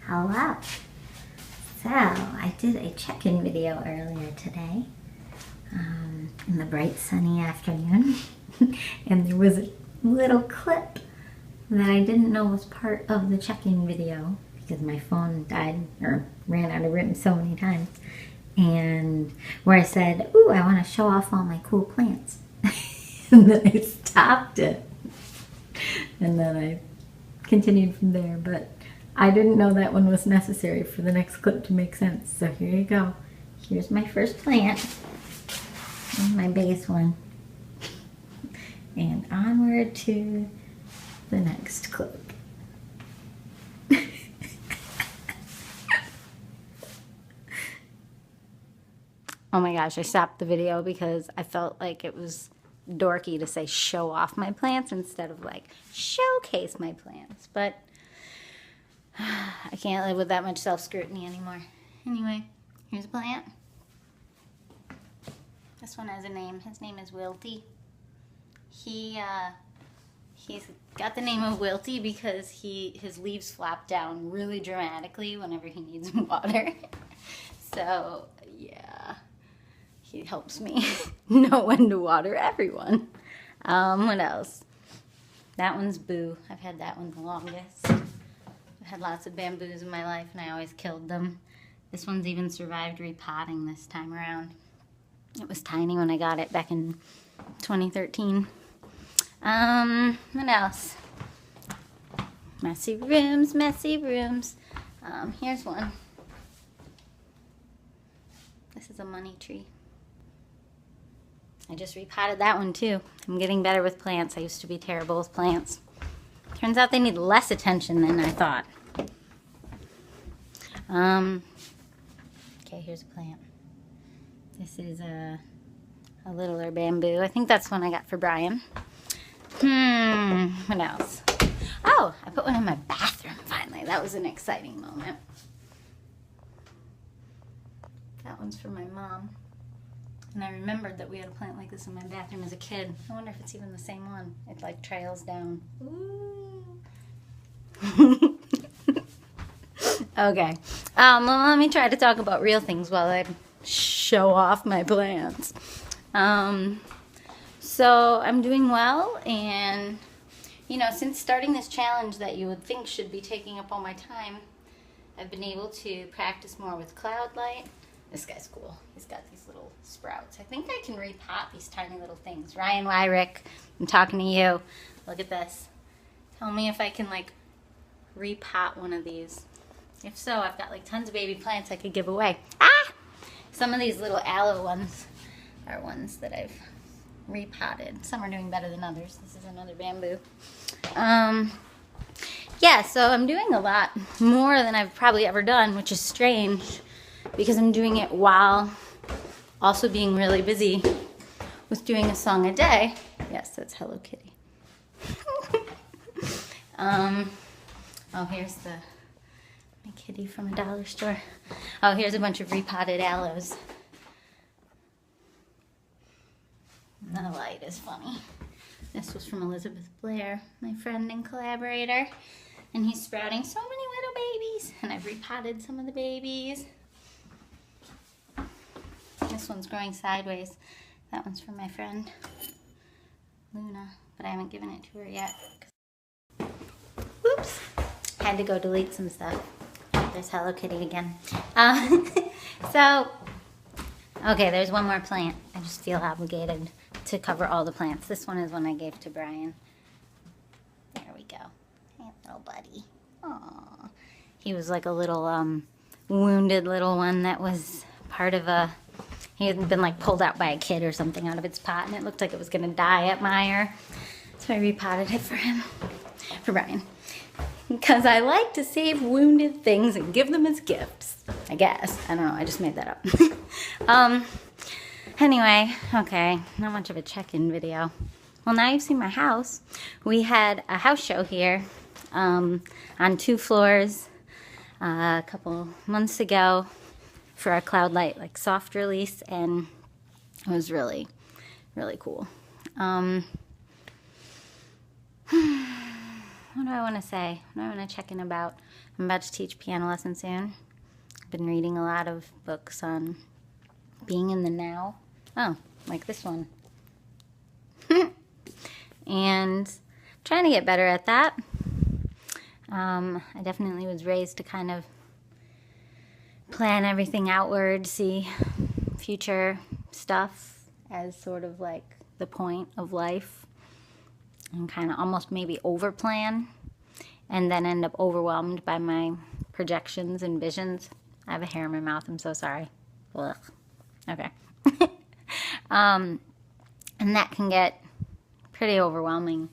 Hello. So, I did a check-in video earlier today in the bright sunny afternoon and there was a little clip that I didn't know was part of the check-in video because my phone died or ran out of room so many times, and where I said, ooh, I want to show off all my cool plants. And then I stopped it and then I continued from there, but I didn't know that one was necessary for the next clip to make sense. So here you go. Here's my first plant, and my biggest one, and onward to the next clip. Oh my gosh, I stopped the video because I felt like it was dorky to say show off my plants instead of like showcase my plants, but I can't live with that much self-scrutiny anymore. Anyway, here's a plant. This one has a name. His name is Wilty. He's got the name of Wilty because his leaves flap down really dramatically whenever he needs water. So, yeah. He helps me know when to water everyone. What else? That one's Boo. I've had that one the longest. I've had lots of bamboos in my life and I always killed them. This one's even survived repotting this time around. It was tiny when I got it back in 2013. What else? Messy rooms, messy rooms. Here's one. This is a money tree. I just repotted that one too. I'm getting better with plants. I used to be terrible with plants. Turns out they need less attention than I thought. Okay, here's a plant. This is a littler bamboo. I think that's one I got for Brian. What else? Oh, I put one in my bathroom finally. That was an exciting moment. That one's for my mom. And I remembered that we had a plant like this in my bathroom as a kid. I wonder if it's even the same one. It like trails down. Ooh. Okay. Well, let me try to talk about real things while I show off my plants. So I'm doing well, and you know, since starting this challenge that you would think should be taking up all my time, I've been able to practice more with cloud light. This guy's cool. He's got these little sprouts. I think I can repot these tiny little things. Ryan Wyrick, I'm talking to you. Look at this. Tell me if I can like repot one of these. If so, I've got like tons of baby plants I could give away. Ah! Some of these little aloe ones are ones that I've repotted. Some are doing better than others. This is another bamboo. Yeah, so I'm doing a lot more than I've probably ever done, which is strange, because I'm doing it while also being really busy with doing a song a day. Yes, that's Hello Kitty. Oh, here's my kitty from a dollar store. Oh, here's a bunch of repotted aloes. The light is funny. This was from Elizabeth Blair, my friend and collaborator. And he's sprouting so many little babies. And I've repotted some of the babies. This one's growing sideways. That one's from my friend Luna, but I haven't given it to her yet. Oops. Had to go delete some stuff. There's Hello Kitty again. So, okay, there's one more plant. I just feel obligated to cover all the plants. This one is one I gave to Brian. There we go. Hey, little buddy. Aww. He was like a little wounded little one that was part of a... He had been like pulled out by a kid or something out of its pot, and it looked like it was going to die at Meijer. So I repotted it for him, for Brian. Because I like to save wounded things and give them as gifts, I guess. I don't know, I just made that up. Anyway, okay, not much of a check-in video. Well, now you've seen my house. We had a house show here on 2 floors a couple months ago for our Cloud Light like soft release, and it was really, really cool. what do I want to say? What do I want to check in about? I'm about to teach piano lesson soon. I've been reading a lot of books on being in the now. Oh, like this one. And trying to get better at that. I definitely was raised to kind of plan everything outward, see future stuff as sort of like the point of life, and kind of almost maybe overplan, and then end up overwhelmed by my projections and visions. I have a hair in my mouth, I'm so sorry. Ugh. Okay. And that can get pretty overwhelming.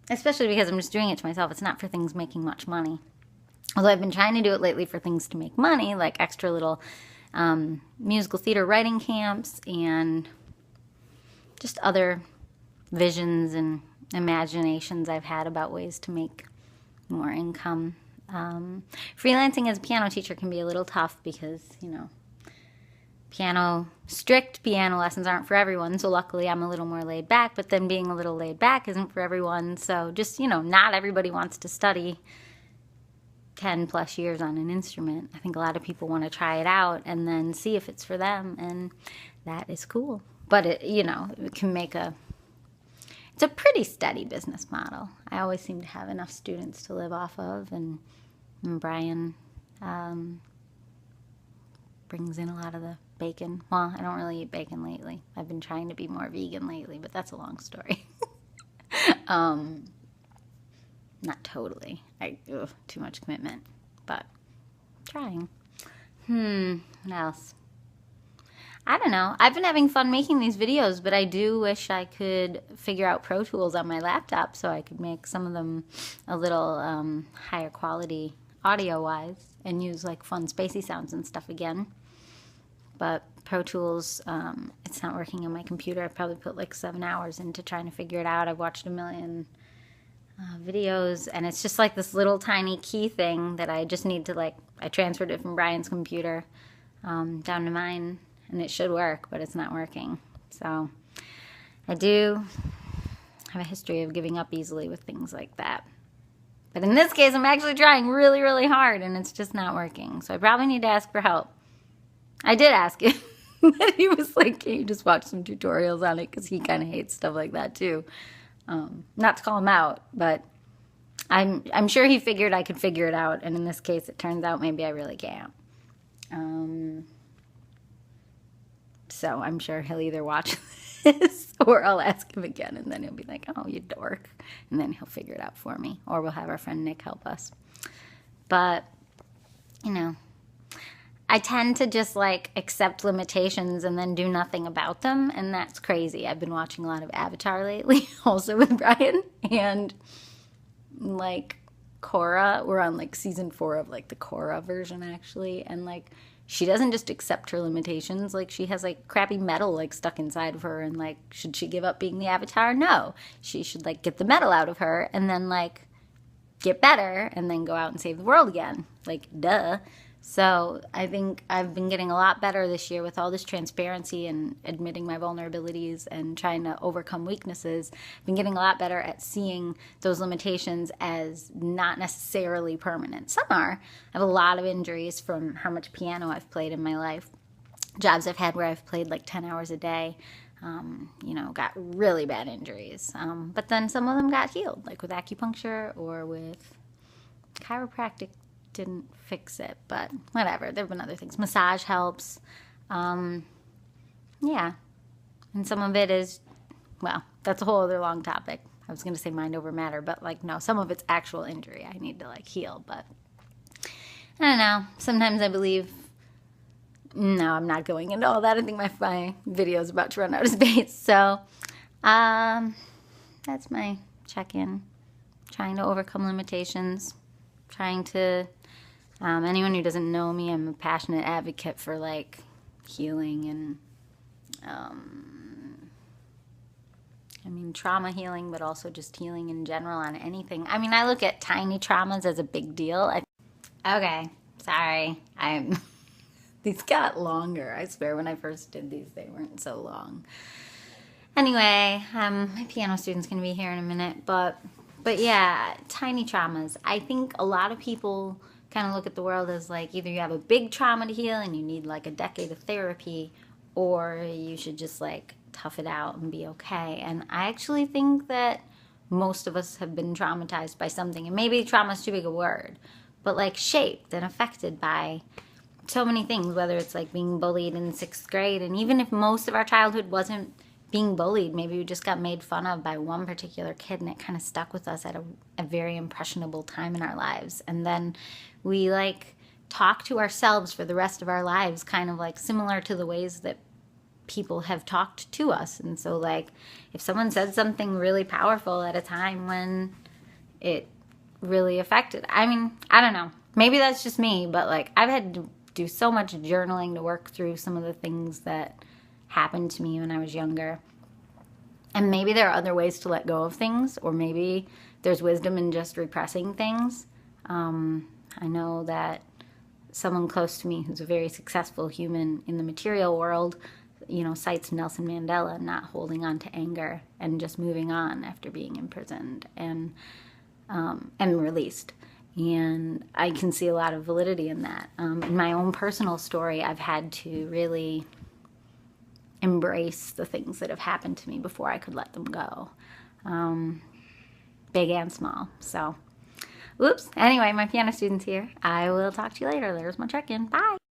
Especially because I'm just doing it to myself. It's not for things making much money. Although I've been trying to do it lately for things to make money, like extra little musical theater writing camps and just other visions and imaginations I've had about ways to make more income. Freelancing as a piano teacher can be a little tough because, you know, strict piano lessons aren't for everyone, so luckily I'm a little more laid back, but then being a little laid back isn't for everyone, so just, you know, not everybody wants to study 10 plus years on an instrument. I think a lot of people want to try it out and then see if it's for them, and that is cool. But it, you know, it can make it's a pretty steady business model. I always seem to have enough students to live off of, and Brian brings in a lot of the bacon. Well, I don't really eat bacon lately. I've been trying to be more vegan lately, but that's a long story. Not totally. Too much commitment, but trying. What else? I don't know. I've been having fun making these videos, but I do wish I could figure out Pro Tools on my laptop so I could make some of them a little higher quality audio-wise and use like fun spacey sounds and stuff again. But Pro Tools, it's not working on my computer. I probably put like 7 hours into trying to figure it out. I've watched a million videos, and it's just like this little tiny key thing that I just need to I transferred it from Brian's computer down to mine, and it should work, but it's not working. So I do have a history of giving up easily with things like that. But in this case, I'm actually trying really, really hard, and it's just not working. So I probably need to ask for help. I did ask him. He was like, can you just watch some tutorials on it? Because he kind of hates stuff like that too. Not to call him out, but I'm sure he figured I could figure it out. And in this case, it turns out maybe I really can't. So I'm sure he'll either watch this or I'll ask him again. And then he'll be like, oh, you dork. And then he'll figure it out for me. Or we'll have our friend Nick help us. But, you know, I tend to just accept limitations and then do nothing about them, and that's crazy. I've been watching a lot of Avatar lately, also with Brian, and Korra. We're on season 4 of the Korra version actually, and she doesn't just accept her limitations. She has crappy metal stuck inside of her, and should she give up being the Avatar? No, she should get the metal out of her and then get better and then go out and save the world again. Duh. So I think I've been getting a lot better this year with all this transparency and admitting my vulnerabilities and trying to overcome weaknesses. I've been getting a lot better at seeing those limitations as not necessarily permanent. Some are. I have a lot of injuries from how much piano I've played in my life. Jobs I've had where I've played 10 hours a day, got really bad injuries. But then some of them got healed, with acupuncture or with chiropractic. Didn't fix it, but whatever. There have been other things. Massage helps. Yeah. And some of it is, well, that's a whole other long topic. I was going to say mind over matter, but no, some of it's actual injury I need to heal, but I don't know. Sometimes I believe, no, I'm not going into all that. I think my video is about to run out of space. So, that's my check-in. Trying to overcome limitations. Trying to, anyone who doesn't know me, I'm a passionate advocate for healing and, trauma healing, but also just healing in general on anything. I look at tiny traumas as a big deal. Okay, sorry. These got longer. I swear when I first did these, they weren't so long. Anyway, my piano student's gonna be here in a minute, but yeah, tiny traumas. I think a lot of people kind of look at the world as like either you have a big trauma to heal and you need like a decade of therapy, or you should just like tough it out and be okay. And I actually think that most of us have been traumatized by something, and maybe trauma is too big a word, but like shaped and affected by so many things, whether it's like being bullied in 6th grade, and even if most of our childhood wasn't being bullied, maybe we just got made fun of by one particular kid and it kind of stuck with us at a very impressionable time in our lives. And then we like talk to ourselves for the rest of our lives, kind of like similar to the ways that people have talked to us. And so like if someone said something really powerful at a time when it really affected, I mean, I don't know, maybe that's just me, but like I've had to do so much journaling to work through some of the things that happened to me when I was younger. And maybe there are other ways to let go of things, or maybe there's wisdom in just repressing things. I know that someone close to me who's a very successful human in the material world, you know, cites Nelson Mandela not holding on to anger and just moving on after being imprisoned and released. And I can see a lot of validity in that. In my own personal story, I've had to really embrace the things that have happened to me before I could let them go, big and small. So, oops. Anyway, my piano student's here. I will talk to you later. There's my check-in. Bye.